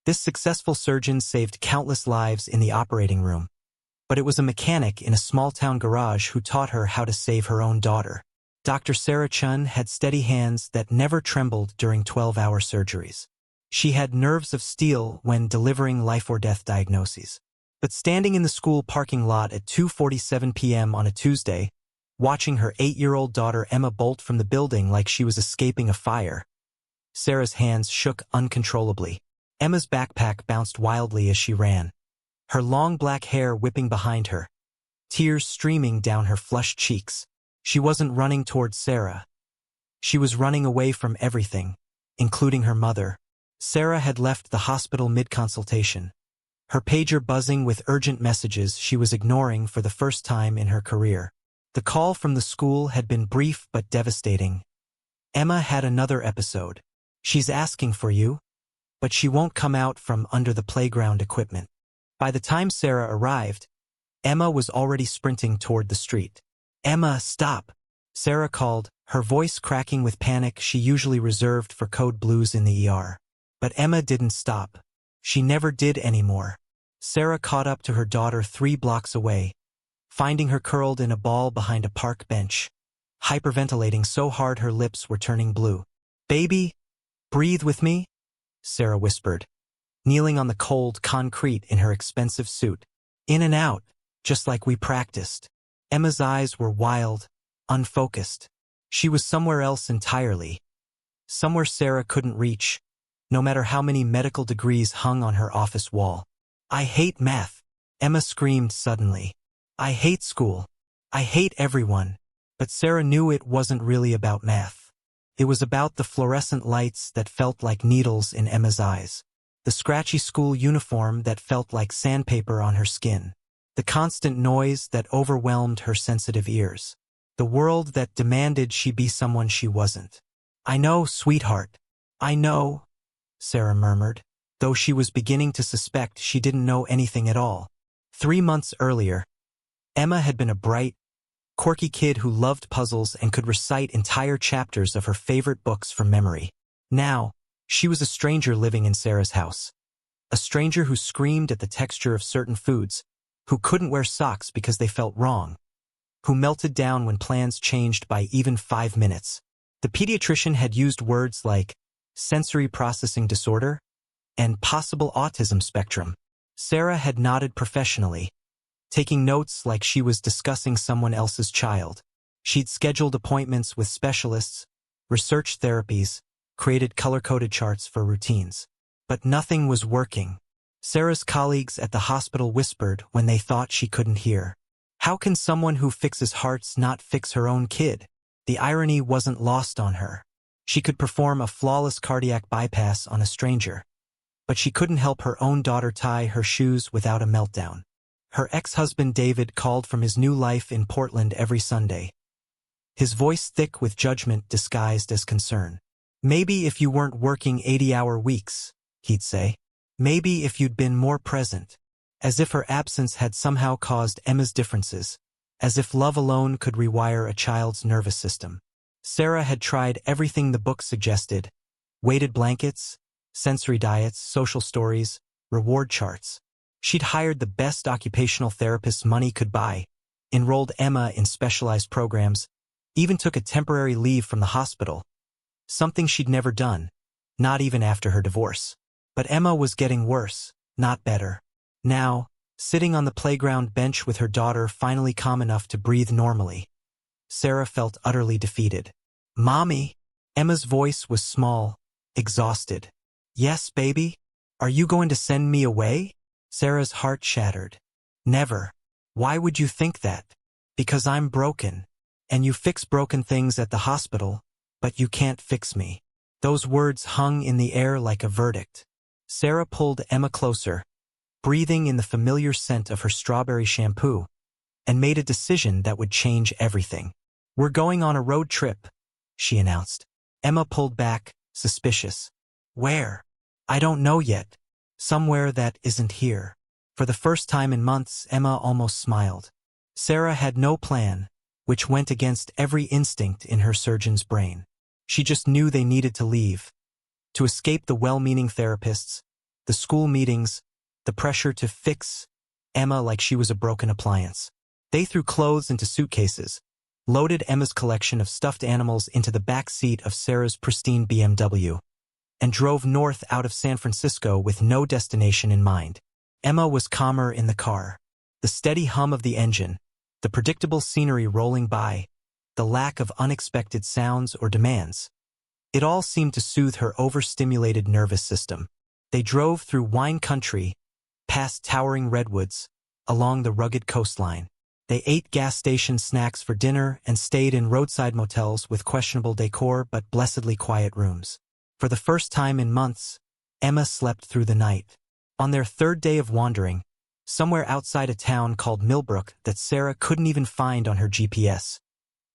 This successful surgeon saved countless lives in the operating room. But it was a mechanic in a small-town garage who taught her how to save her own daughter. Dr. Sarah Chun had steady hands that never trembled during 12-hour surgeries. She had nerves of steel when delivering life-or-death diagnoses. But standing in the school parking lot at 2:47 p.m. on a Tuesday, watching her 8-year-old daughter Emma bolt from the building like she was escaping a fire, Sarah's hands shook uncontrollably. Emma's backpack bounced wildly as she ran, her long black hair whipping behind her, tears streaming down her flushed cheeks. She wasn't running towards Sarah. She was running away from everything, including her mother. Sarah had left the hospital mid-consultation, her pager buzzing with urgent messages she was ignoring for the first time in her career. The call from the school had been brief but devastating. Emma had another episode. She's asking for you, but she won't come out from under the playground equipment. By the time Sarah arrived, Emma was already sprinting toward the street. Emma, stop! Sarah called, her voice cracking with panic she usually reserved for code blues in the ER. But Emma didn't stop. She never did anymore. Sarah caught up to her daughter 3 blocks away, finding her curled in a ball behind a park bench, hyperventilating so hard her lips were turning blue. Baby, breathe with me, Sarah whispered, kneeling on the cold concrete in her expensive suit. In and out, just like we practiced. Emma's eyes were wild, unfocused. She was somewhere else entirely. Somewhere Sarah couldn't reach, no matter how many medical degrees hung on her office wall. I hate math, Emma screamed suddenly. I hate school. I hate everyone. But Sarah knew it wasn't really about math. It was about the fluorescent lights that felt like needles in Emma's eyes, the scratchy school uniform that felt like sandpaper on her skin, the constant noise that overwhelmed her sensitive ears, the world that demanded she be someone she wasn't. I know, sweetheart. I know, Sarah murmured, though she was beginning to suspect she didn't know anything at all. 3 months earlier, Emma had been a bright, quirky kid who loved puzzles and could recite entire chapters of her favorite books from memory. Now, she was a stranger living in Sarah's house. A stranger who screamed at the texture of certain foods, who couldn't wear socks because they felt wrong, who melted down when plans changed by even 5 minutes. The pediatrician had used words like sensory processing disorder and possible autism spectrum. Sarah had nodded professionally, taking notes like she was discussing someone else's child. She'd scheduled appointments with specialists, researched therapies, created color-coded charts for routines. But nothing was working. Sarah's colleagues at the hospital whispered when they thought she couldn't hear. How can someone who fixes hearts not fix her own kid? The irony wasn't lost on her. She could perform a flawless cardiac bypass on a stranger, but she couldn't help her own daughter tie her shoes without a meltdown. Her ex-husband David called from his new life in Portland every Sunday, his voice thick with judgment disguised as concern. Maybe if you weren't working 80-hour weeks, he'd say. Maybe if you'd been more present. As if her absence had somehow caused Emma's differences. As if love alone could rewire a child's nervous system. Sarah had tried everything the book suggested. Weighted blankets, sensory diets, social stories, reward charts. She'd hired the best occupational therapists money could buy, enrolled Emma in specialized programs, even took a temporary leave from the hospital. Something she'd never done, not even after her divorce. But Emma was getting worse, not better. Now, sitting on the playground bench with her daughter finally calm enough to breathe normally, Sarah felt utterly defeated. Mommy? Emma's voice was small, exhausted. Yes, baby? Are you going to send me away? Sarah's heart shattered. Never. Why would you think that? Because I'm broken. And you fix broken things at the hospital, but you can't fix me. Those words hung in the air like a verdict. Sarah pulled Emma closer, breathing in the familiar scent of her strawberry shampoo, and made a decision that would change everything. We're going on a road trip, she announced. Emma pulled back, suspicious. Where? I don't know yet. Somewhere that isn't here. For the first time in months, Emma almost smiled. Sarah had no plan, which went against every instinct in her surgeon's brain. She just knew they needed to leave, to escape the well-meaning therapists, the school meetings, the pressure to fix Emma like she was a broken appliance. They threw clothes into suitcases, loaded Emma's collection of stuffed animals into the back seat of Sarah's pristine BMW, and drove north out of San Francisco with no destination in mind. Emma was calmer in the car. The steady hum of the engine, the predictable scenery rolling by, the lack of unexpected sounds or demands. It all seemed to soothe her overstimulated nervous system. They drove through wine country, past towering redwoods, along the rugged coastline. They ate gas station snacks for dinner and stayed in roadside motels with questionable decor but blessedly quiet rooms. For the first time in months, Emma slept through the night. On their third day of wandering, somewhere outside a town called Millbrook that Sarah couldn't even find on her GPS,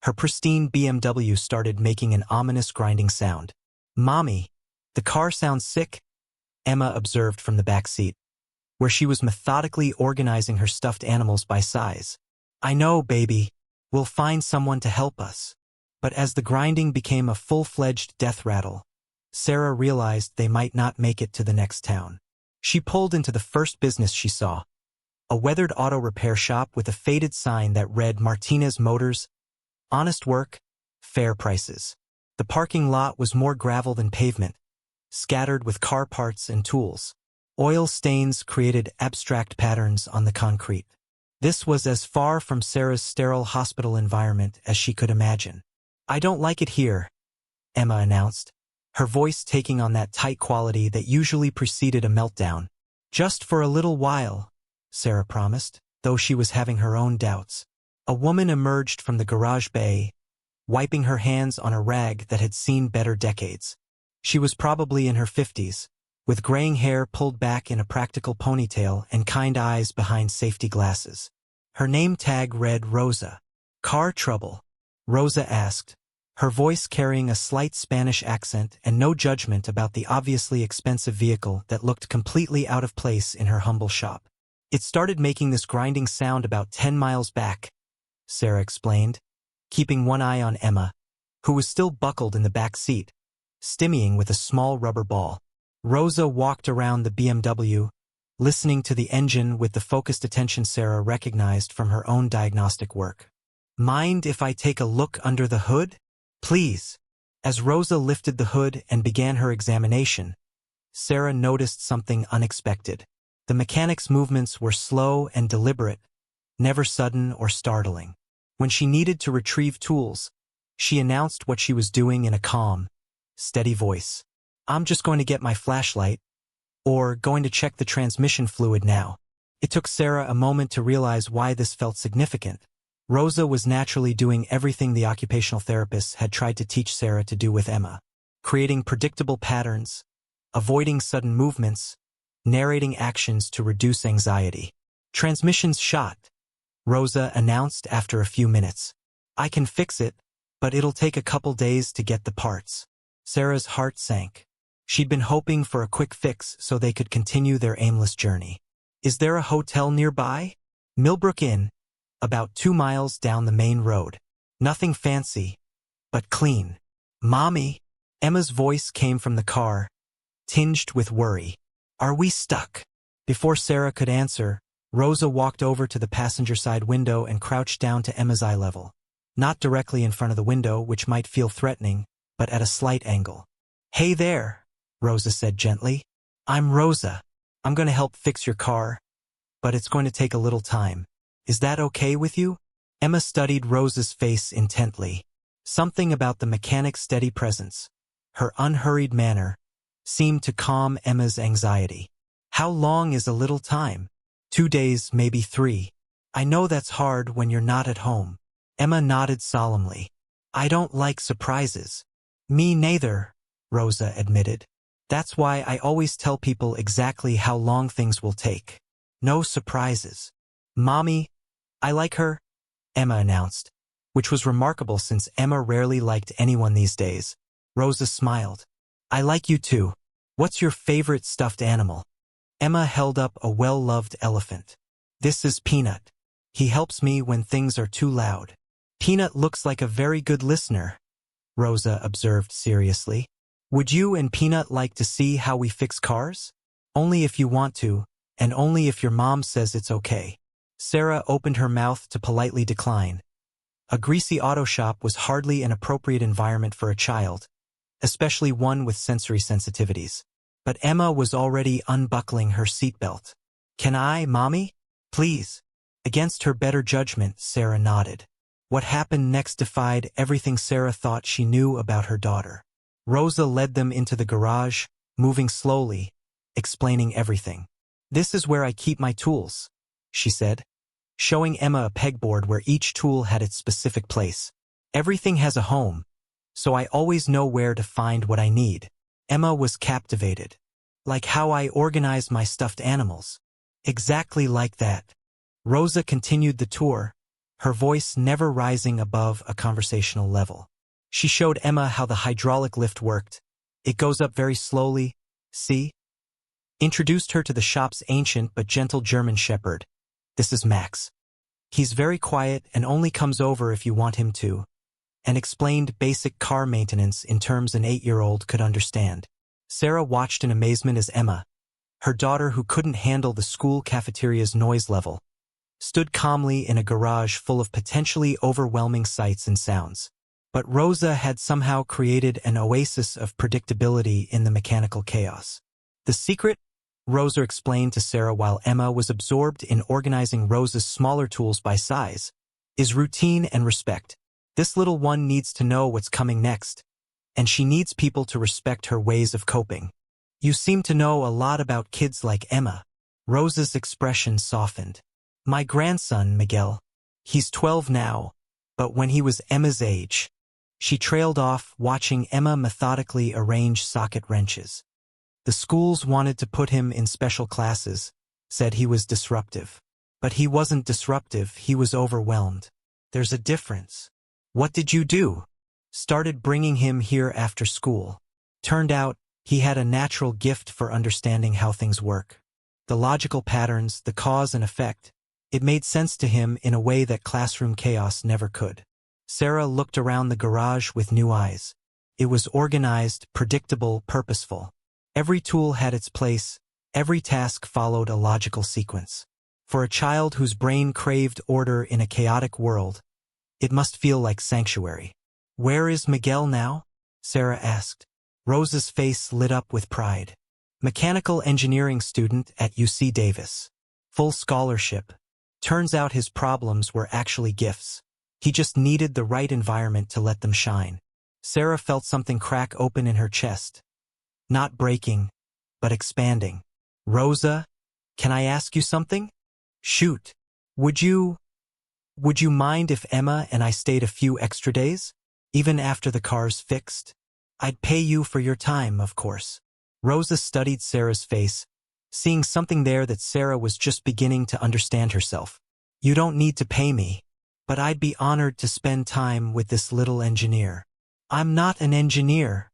her pristine BMW started making an ominous grinding sound. "Mommy, the car sounds sick," Emma observed from the back seat, where she was methodically organizing her stuffed animals by size. "I know, baby. We'll find someone to help us." But as the grinding became a full-fledged death rattle, Sarah realized they might not make it to the next town. She pulled into the first business she saw, a weathered auto repair shop with a faded sign that read Martinez Motors, honest work, fair prices. The parking lot was more gravel than pavement, scattered with car parts and tools. Oil stains created abstract patterns on the concrete. This was as far from Sarah's sterile hospital environment as she could imagine. "I don't like it here," Emma announced, her voice taking on that tight quality that usually preceded a meltdown. "Just for a little while," Sarah promised, though she was having her own doubts. A woman emerged from the garage bay, wiping her hands on a rag that had seen better decades. She was probably in her 50s, with graying hair pulled back in a practical ponytail and kind eyes behind safety glasses. Her name tag read Rosa. "Car trouble?" Rosa asked, her voice carrying a slight Spanish accent and no judgment about the obviously expensive vehicle that looked completely out of place in her humble shop. "It started making this grinding sound about 10 miles back," Sarah explained, keeping one eye on Emma, who was still buckled in the back seat, stimmying with a small rubber ball. Rosa walked around the BMW, listening to the engine with the focused attention Sarah recognized from her own diagnostic work. "Mind if I take a look under the hood? Please." As Rosa lifted the hood and began her examination, Sarah noticed something unexpected. The mechanic's movements were slow and deliberate, never sudden or startling. When she needed to retrieve tools, she announced what she was doing in a calm, steady voice. "I'm just going to get my flashlight, or going to check the transmission fluid now." It took Sarah a moment to realize why this felt significant. Rosa was naturally doing everything the occupational therapist had tried to teach Sarah to do with Emma, creating predictable patterns, avoiding sudden movements, narrating actions to reduce anxiety. "Transmission's shot," Rosa announced after a few minutes. "I can fix it, but it'll take a couple days to get the parts." Sarah's heart sank. She'd been hoping for a quick fix so they could continue their aimless journey. "Is there a hotel nearby?" "Millbrook Inn, about 2 miles down the main road. Nothing fancy, but clean." "Mommy," Emma's voice came from the car, tinged with worry. "Are we stuck?" Before Sarah could answer, Rosa walked over to the passenger side window and crouched down to Emma's eye level. Not directly in front of the window, which might feel threatening, but at a slight angle. "Hey there," Rosa said gently. "I'm Rosa. I'm going to help fix your car, but it's going to take a little time. Is that okay with you?" Emma studied Rosa's face intently. Something about the mechanic's steady presence, her unhurried manner, seemed to calm Emma's anxiety. "How long is a little time?" 2 days, maybe 3. "I know that's hard when you're not at home." Emma nodded solemnly. "I don't like surprises." "Me neither," Rosa admitted. "That's why I always tell people exactly how long things will take. No surprises." "Mommy, I like her," Emma announced, which was remarkable since Emma rarely liked anyone these days. Rosa smiled. "I like you too. What's your favorite stuffed animal?" Emma held up a well-loved elephant. "This is Peanut. He helps me when things are too loud." "Peanut looks like a very good listener," Rosa observed seriously. "Would you and Peanut like to see how we fix cars?" Only if you want to, and only if your mom says it's okay. Sarah opened her mouth to politely decline. A greasy auto shop was hardly an appropriate environment for a child, especially one with sensory sensitivities. But Emma was already unbuckling her seatbelt. "Can I, Mommy? Please?" Against her better judgment, Sarah nodded. What happened next defied everything Sarah thought she knew about her daughter. Rosa led them into the garage, moving slowly, explaining everything. "This is where I keep my tools," she said, showing Emma a pegboard where each tool had its specific place. "Everything has a home, so I always know where to find what I need." Emma was captivated. "Like how I organize my stuffed animals." "Exactly like that." Rosa continued the tour, her voice never rising above a conversational level. She showed Emma how the hydraulic lift worked. "It goes up very slowly, see?" Introduced her to the shop's ancient but gentle German shepherd. "This is Max. He's very quiet and only comes over if you want him to," and explained basic car maintenance in terms an 8-year-old could understand. Sarah watched in amazement as Emma, her daughter who couldn't handle the school cafeteria's noise level, stood calmly in a garage full of potentially overwhelming sights and sounds. But Rosa had somehow created an oasis of predictability in the mechanical chaos. "The secret," Rosa explained to Sarah while Emma was absorbed in organizing Rosa's smaller tools by size, "is routine and respect. This little one needs to know what's coming next, and she needs people to respect her ways of coping." "You seem to know a lot about kids like Emma." Rosa's expression softened. "My grandson, Miguel. He's 12 now, but when he was Emma's age." She trailed off, watching Emma methodically arrange socket wrenches. "The schools wanted to put him in special classes, said he was disruptive. But he wasn't disruptive, he was overwhelmed. There's a difference." "What did you do?" "Started bringing him here after school. Turned out, he had a natural gift for understanding how things work. The logical patterns, the cause and effect. It made sense to him in a way that classroom chaos never could." Sarah looked around the garage with new eyes. It was organized, predictable, purposeful. Every tool had its place, every task followed a logical sequence. For a child whose brain craved order in a chaotic world, it must feel like sanctuary. "Where is Miguel now?" Sarah asked. Rosa's face lit up with pride. "Mechanical engineering student at UC Davis. Full scholarship. Turns out his problems were actually gifts. He just needed the right environment to let them shine." Sarah felt something crack open in her chest. Not breaking, but expanding. "Rosa, can I ask you something?" "Shoot. Would you mind if Emma and I stayed a few extra days? Even after the car's fixed? I'd pay you for your time, of course." Rosa studied Sarah's face, seeing something there that Sarah was just beginning to understand herself. "You don't need to pay me, but I'd be honored to spend time with this little engineer." "I'm not an engineer,"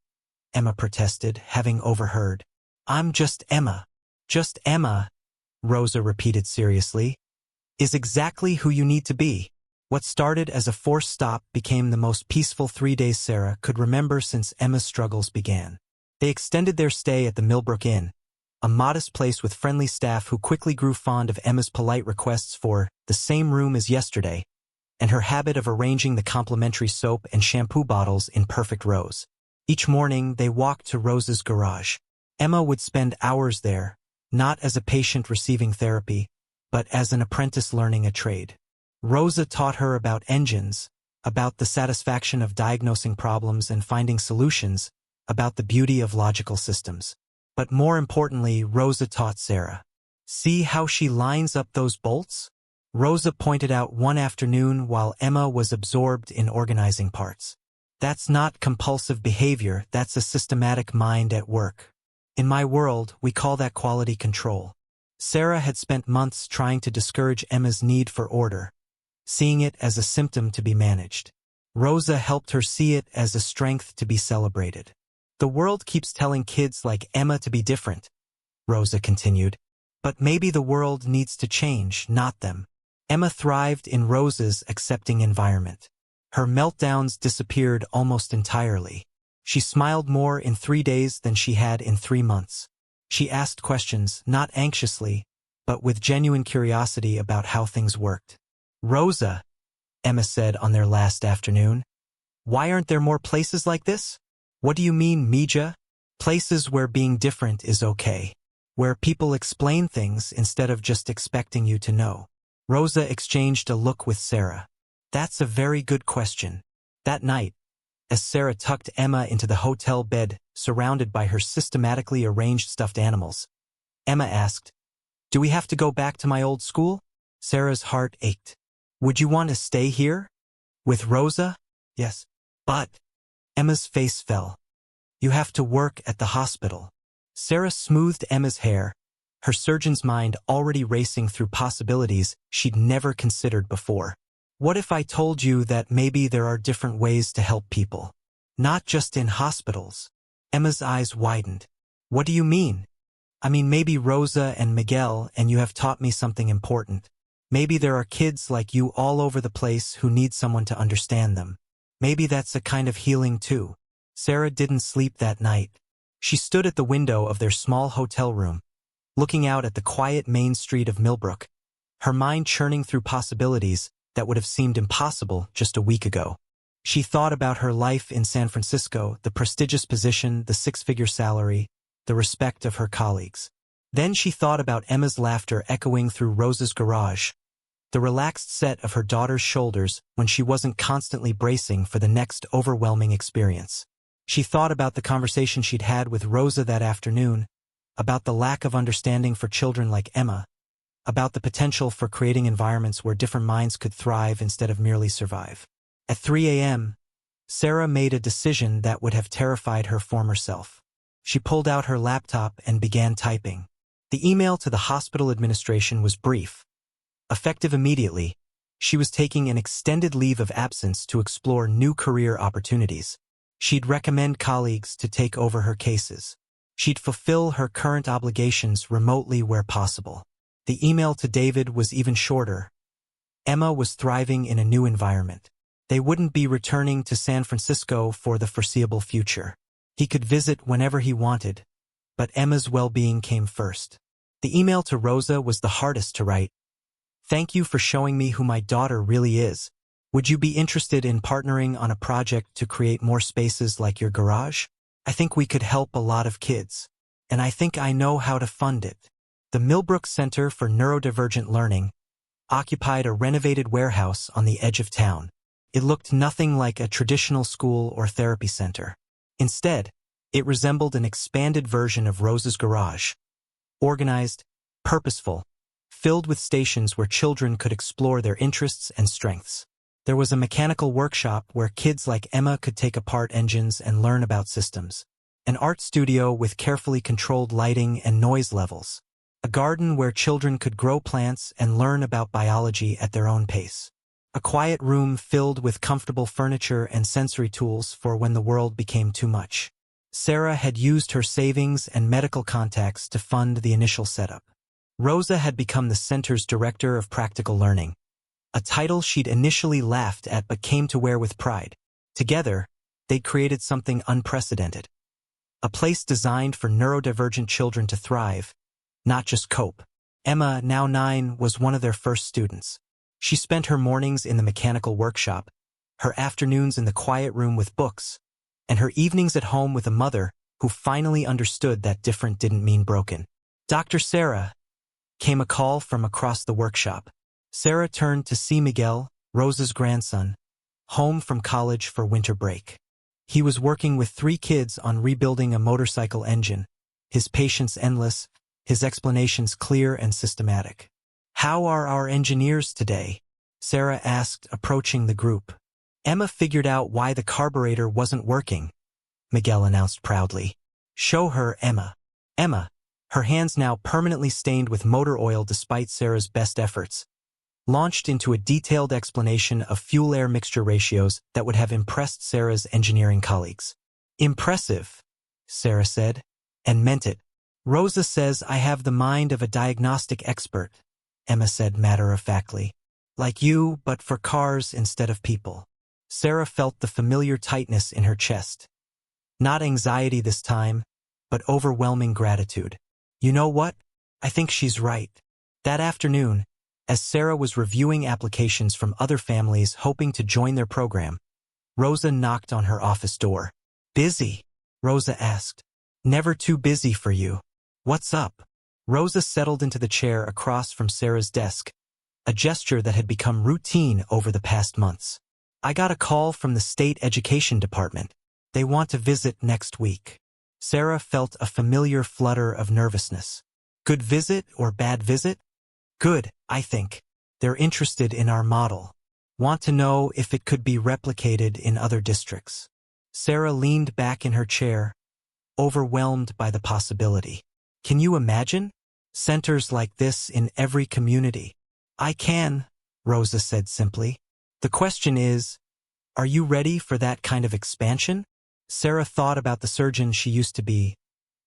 Emma protested, having overheard. "I'm just Emma." "Just Emma," Rosa repeated seriously, "is exactly who you need to be." What started as a forced stop became the most peaceful 3 days Sarah could remember since Emma's struggles began. They extended their stay at the Millbrook Inn, a modest place with friendly staff who quickly grew fond of Emma's polite requests for the same room as yesterday, and her habit of arranging the complimentary soap and shampoo bottles in perfect rows. Each morning, they walked to Rosa's garage. Emma would spend hours there, not as a patient receiving therapy, but as an apprentice learning a trade. Rosa taught her about engines, about the satisfaction of diagnosing problems and finding solutions, about the beauty of logical systems. But more importantly, Rosa taught Sarah. "See how she lines up those bolts?" Rosa pointed out one afternoon while Emma was absorbed in organizing parts. "That's not compulsive behavior, that's a systematic mind at work. In my world, we call that quality control." Sarah had spent months trying to discourage Emma's need for order, seeing it as a symptom to be managed. Rosa helped her see it as a strength to be celebrated. "The world keeps telling kids like Emma to be different," Rosa continued. "But maybe the world needs to change, not them." Emma thrived in Rosa's accepting environment. Her meltdowns disappeared almost entirely. She smiled more in 3 days than she had in 3 months. She asked questions, not anxiously, but with genuine curiosity about how things worked. "Rosa," Emma said on their last afternoon, "why aren't there more places like this?" "What do you mean, Mija?" "Places where being different is okay. Where people explain things instead of just expecting you to know." Rosa exchanged a look with Sarah. "That's a very good question." That night, as Sarah tucked Emma into the hotel bed surrounded by her systematically arranged stuffed animals, Emma asked, "Do we have to go back to my old school?" Sarah's heart ached. "Would you want to stay here? With Rosa?" "Yes." "But—" Emma's face fell. "You have to work at the hospital." Sarah smoothed Emma's hair, her surgeon's mind already racing through possibilities she'd never considered before. "What if I told you that maybe there are different ways to help people? Not just in hospitals?" Emma's eyes widened. "What do you mean?" "I mean, maybe Rosa and Miguel and you have taught me something important. Maybe there are kids like you all over the place who need someone to understand them. Maybe that's a kind of healing too." Sarah didn't sleep that night. She stood at the window of their small hotel room, looking out at the quiet main street of Millbrook, her mind churning through possibilities that would have seemed impossible just a week ago. She thought about her life in San Francisco, the prestigious position, the six-figure salary, the respect of her colleagues. Then she thought about Emma's laughter echoing through Rosa's garage, the relaxed set of her daughter's shoulders when she wasn't constantly bracing for the next overwhelming experience. She thought about the conversation she'd had with Rosa that afternoon, about the lack of understanding for children like Emma, about the potential for creating environments where different minds could thrive instead of merely survive. At 3 a.m., Sarah made a decision that would have terrified her former self. She pulled out her laptop and began typing. The email to the hospital administration was brief. Effective immediately, she was taking an extended leave of absence to explore new career opportunities. She'd recommend colleagues to take over her cases. She'd fulfill her current obligations remotely where possible. The email to David was even shorter. Emma was thriving in a new environment. They wouldn't be returning to San Francisco for the foreseeable future. He could visit whenever he wanted, but Emma's well-being came first. The email to Rosa was the hardest to write. "Thank you for showing me who my daughter really is. Would you be interested in partnering on a project to create more spaces like your garage? I think we could help a lot of kids, and I think I know how to fund it." The Millbrook Center for Neurodivergent Learning occupied a renovated warehouse on the edge of town. It looked nothing like a traditional school or therapy center. Instead, it resembled an expanded version of Rosa's garage. Organized, purposeful, filled with stations where children could explore their interests and strengths. There was a mechanical workshop where kids like Emma could take apart engines and learn about systems. An art studio with carefully controlled lighting and noise levels. A garden where children could grow plants and learn about biology at their own pace. A quiet room filled with comfortable furniture and sensory tools for when the world became too much. Sarah had used her savings and medical contacts to fund the initial setup. Rosa had become the center's director of practical learning, a title she'd initially laughed at but came to wear with pride. Together, they'd created something unprecedented. A place designed for neurodivergent children to thrive, not just cope. Emma, now 9, was one of their first students. She spent her mornings in the mechanical workshop, her afternoons in the quiet room with books, and her evenings at home with a mother who finally understood that different didn't mean broken. "Dr. Sarah," came a call from across the workshop. Sarah turned to see Miguel, Rosa's grandson, home from college for winter break. He was working with 3 kids on rebuilding a motorcycle engine, his patience endless, his explanations clear and systematic. "How are our engineers today?" Sarah asked, approaching the group. "Emma figured out why the carburetor wasn't working," Miguel announced proudly. "Show her, Emma." Emma, her hands now permanently stained with motor oil despite Sarah's best efforts, launched into a detailed explanation of fuel-air mixture ratios that would have impressed Sarah's engineering colleagues. "Impressive," Sarah said, and meant it. "Rosa says I have the mind of a diagnostic expert," Emma said matter-of-factly. "Like you, but for cars instead of people." Sarah felt the familiar tightness in her chest. Not anxiety this time, but overwhelming gratitude. You know what? I think she's right. That afternoon, as Sarah was reviewing applications from other families hoping to join their program, Rosa knocked on her office door. Busy? Rosa asked. Never too busy for you. What's up? Rosa settled into the chair across from Sarah's desk, a gesture that had become routine over the past months. I got a call from the state education department. They want to visit next week. Sarah felt a familiar flutter of nervousness. Good visit or bad visit? Good, I think. They're interested in our model. Want to know if it could be replicated in other districts. Sarah leaned back in her chair, overwhelmed by the possibility. Can you imagine? Centers like this in every community. I can, Rosa said simply. The question is, are you ready for that kind of expansion? Sarah thought about the surgeon she used to be,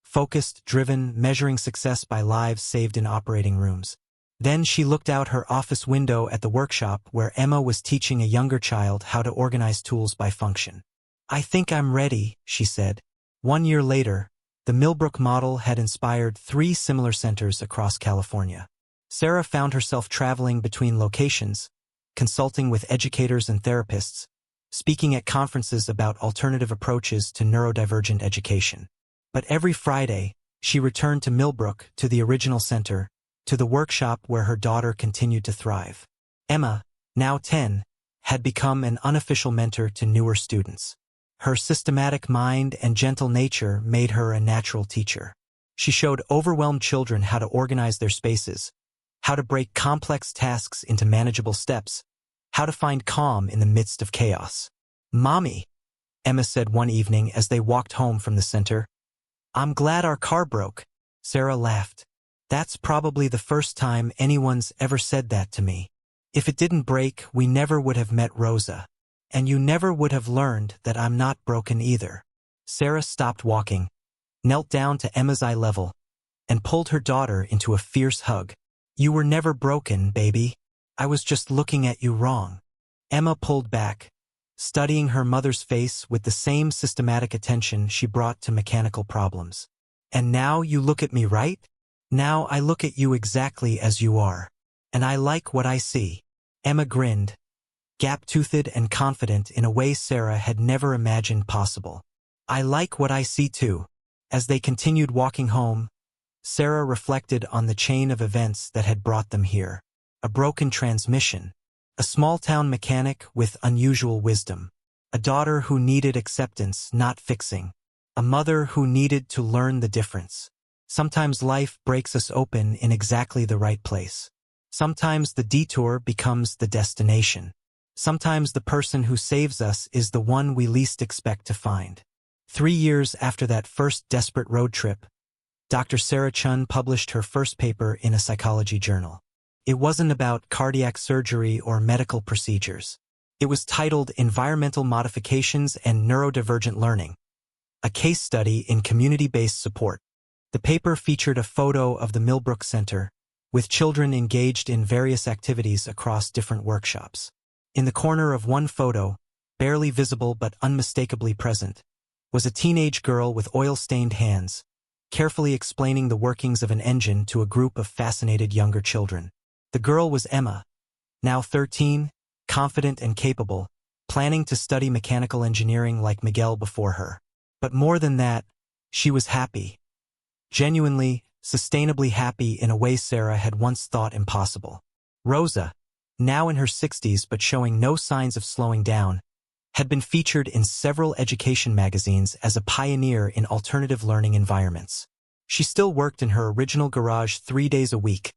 focused, driven, measuring success by lives saved in operating rooms. Then she looked out her office window at the workshop where Emma was teaching a younger child how to organize tools by function. I think I'm ready, she said. 1 year later, the Millbrook model had inspired 3 similar centers across California. Sarah found herself traveling between locations, consulting with educators and therapists, speaking at conferences about alternative approaches to neurodivergent education. But every Friday, she returned to Millbrook, to the original center, to the workshop where her daughter continued to thrive. Emma, now 10, had become an unofficial mentor to newer students. Her systematic mind and gentle nature made her a natural teacher. She showed overwhelmed children how to organize their spaces, how to break complex tasks into manageable steps, how to find calm in the midst of chaos. Mommy, Emma said one evening as they walked home from the center. I'm glad our car broke. Sarah laughed. That's probably the first time anyone's ever said that to me. If it didn't break, we never would have met Rosa. And you never would have learned that I'm not broken either. Sarah stopped walking, knelt down to Emma's eye level, and pulled her daughter into a fierce hug. You were never broken, baby. I was just looking at you wrong. Emma pulled back, studying her mother's face with the same systematic attention she brought to mechanical problems. And now you look at me right? Now I look at you exactly as you are. And I like what I see. Emma grinned, gap-toothed and confident in a way Sarah had never imagined possible. I like what I see too. As they continued walking home, Sarah reflected on the chain of events that had brought them here. A broken transmission, a small-town mechanic with unusual wisdom, a daughter who needed acceptance, not fixing, a mother who needed to learn the difference. Sometimes life breaks us open in exactly the right place. Sometimes the detour becomes the destination. Sometimes the person who saves us is the one we least expect to find. 3 years after that first desperate road trip, Dr. Sarah Chun published her first paper in a psychology journal. It wasn't about cardiac surgery or medical procedures. It was titled Environmental Modifications and Neurodivergent Learning, a case study in community-based support. The paper featured a photo of the Millbrook Center, with children engaged in various activities across different workshops. In the corner of one photo, barely visible but unmistakably present, was a teenage girl with oil-stained hands, carefully explaining the workings of an engine to a group of fascinated younger children. The girl was Emma, now 13, confident and capable, planning to study mechanical engineering like Miguel before her. But more than that, she was happy. Genuinely, sustainably happy in a way Sarah had once thought impossible. Rosa, now in her 60s but showing no signs of slowing down, had been featured in several education magazines as a pioneer in alternative learning environments. She still worked in her original garage 3 days a week,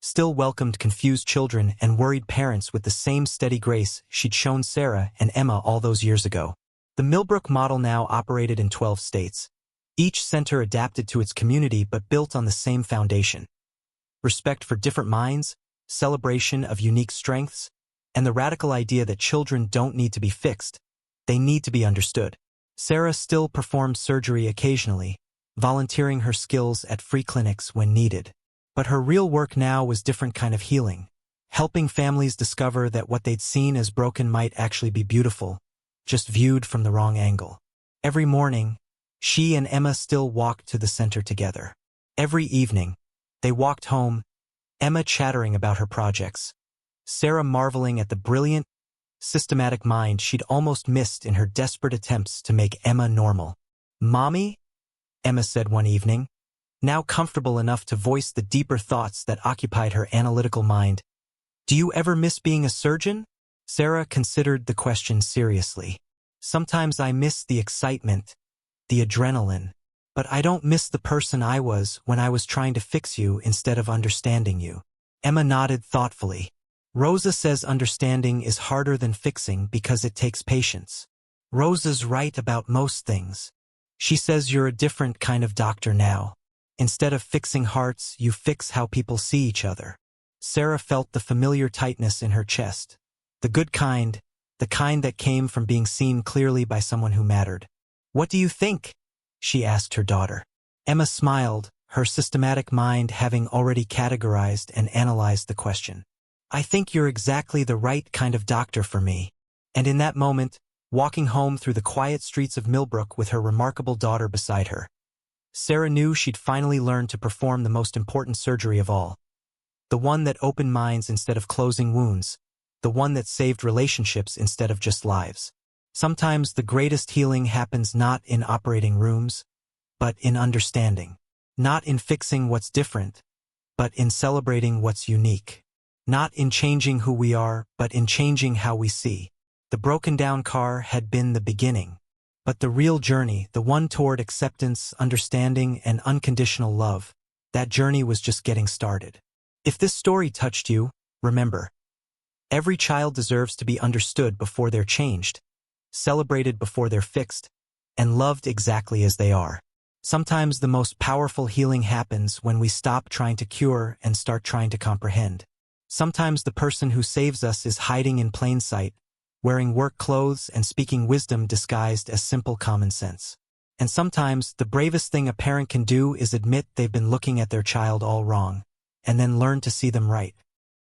still welcomed confused children and worried parents with the same steady grace she'd shown Sarah and Emma all those years ago. The Millbrook model now operated in 12 states. Each center adapted to its community but built on the same foundation: respect for different minds, celebration of unique strengths, and the radical idea that children don't need to be fixed, they need to be understood. Sarah still performed surgery occasionally, volunteering her skills at free clinics when needed. But her real work now was different kind of healing, helping families discover that what they'd seen as broken might actually be beautiful, just viewed from the wrong angle. Every morning, she and Emma still walked to the center together. Every evening, they walked home, Emma chattering about her projects, Sarah marveling at the brilliant, systematic mind she'd almost missed in her desperate attempts to make Emma normal. "Mommy," Emma said one evening, now comfortable enough to voice the deeper thoughts that occupied her analytical mind, "do you ever miss being a surgeon?" Sarah considered the question seriously. "Sometimes I miss the excitement, the adrenaline, but I don't miss the person I was when I was trying to fix you instead of understanding you." Emma nodded thoughtfully. "Rosa says understanding is harder than fixing because it takes patience. Rosa's right about most things. She says you're a different kind of doctor now. Instead of fixing hearts, you fix how people see each other." Sarah felt the familiar tightness in her chest. The good kind, the kind that came from being seen clearly by someone who mattered. "What do you think?" she asked her daughter. Emma smiled, her systematic mind having already categorized and analyzed the question. "I think you're exactly the right kind of doctor for me." And in that moment, walking home through the quiet streets of Millbrook with her remarkable daughter beside her, Sarah knew she'd finally learned to perform the most important surgery of all. The one that opened minds instead of closing wounds. The one that saved relationships instead of just lives. Sometimes the greatest healing happens not in operating rooms, but in understanding. Not in fixing what's different, but in celebrating what's unique. Not in changing who we are, but in changing how we see. The broken-down car had been the beginning. But the real journey, the one toward acceptance, understanding, and unconditional love, that journey was just getting started. If this story touched you, remember, every child deserves to be understood before they're changed, celebrated before they're fixed, and loved exactly as they are. Sometimes the most powerful healing happens when we stop trying to cure and start trying to comprehend. Sometimes the person who saves us is hiding in plain sight, wearing work clothes and speaking wisdom disguised as simple common sense. And sometimes the bravest thing a parent can do is admit they've been looking at their child all wrong, and then learn to see them right.